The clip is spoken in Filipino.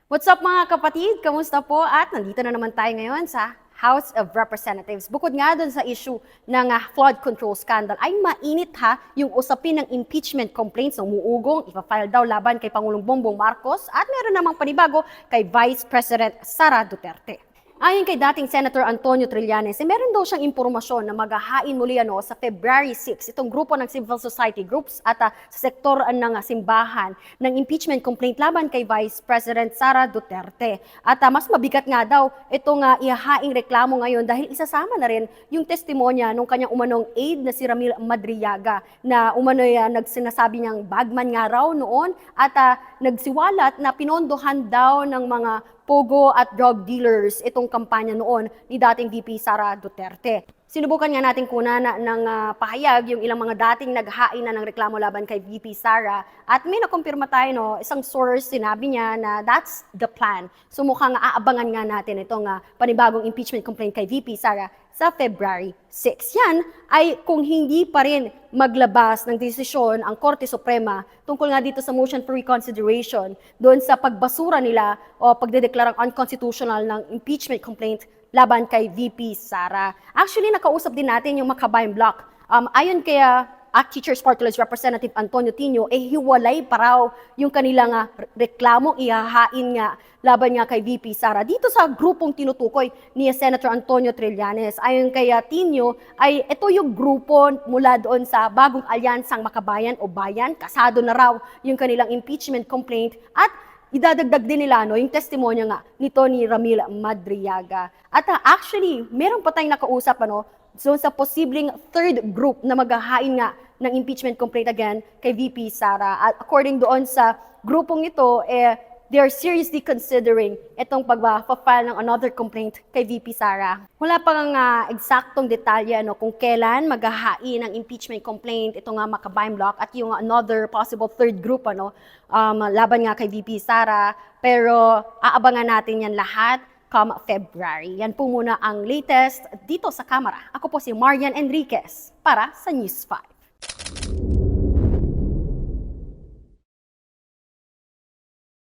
What's up mga kapatid? Kamusta po? At nandito na naman tayo ngayon sa House of Representatives. Bukod nga dun sa issue ng flood control scandal, ay mainit yung usapin ng impeachment complaints ng umuugong, ipa-file daw laban kay Pangulong Bongbong Marcos at meron namang panibago kay Vice President Sara Duterte. Ayon kay dating Senator Antonio Trillanes, meron daw siyang impormasyon na maghahain muli sa February 6 itong grupo ng civil society groups at sa sektor ng simbahan ng impeachment complaint laban kay Vice President Sara Duterte. At mas mabigat nga daw itong ihahaing reklamo ngayon dahil isasama na rin yung testimonya nung kanyang umanong aide na si Ramil Madriaga na umano'y nagsinasabi niyang bagman nga raw noon at nagsiwalat na pinondohan daw ng mga pogo at drug dealers itong kampanya noon ni dating VP Sara Duterte. Sinubukan nga natin kunan ng pahayag yung ilang mga dating naghain na ng reklamo laban kay VP Sara at may nakumpirma tayo, isang source sinabi niya na that's the plan. So mukhang aabangan nga natin itong panibagong impeachment complaint kay VP Sara sa February 6. Yan ay kung hindi pa rin maglabas ng desisyon ang Korte Suprema tungkol nga dito sa motion for reconsideration doon sa pagbasura nila o pagdedeklarang unconstitutional ng impeachment complaint laban kay VP Sara. Actually, nakausap din natin yung Makabayan Block. Ayon kaya Teachers Party List Representative Antonio Tino, hiwalay pa raw yung kanilang reklamong ihahain nga laban nga kay VP Sara dito sa grupong tinutukoy ni Senator Antonio Trillanes. Ayon kay Tino, ay ito yung grupo mula doon sa bagong alyansang Makabayan o Bayan, kasado na raw yung kanilang impeachment complaint at idadagdag din nila yung testimonya nga nito ni Ramil Madriaga. At actually, meron pa tayong nakausap so sa posibleng third group na maghahain nga ng impeachment complaint again kay VP Sara. At according doon sa grupong ito, they are seriously considering itong pag-file ng another complaint kay VP Sara. Wala pang eksaktong detalye kung kailan maghahain ng impeachment complaint itong Makabayan Block at yung another possible third group laban nga kay VP Sara. Pero aabangan natin yan lahat come February. Yan po muna ang latest dito sa Kamara. Ako po si Marian Enriquez para sa News 5.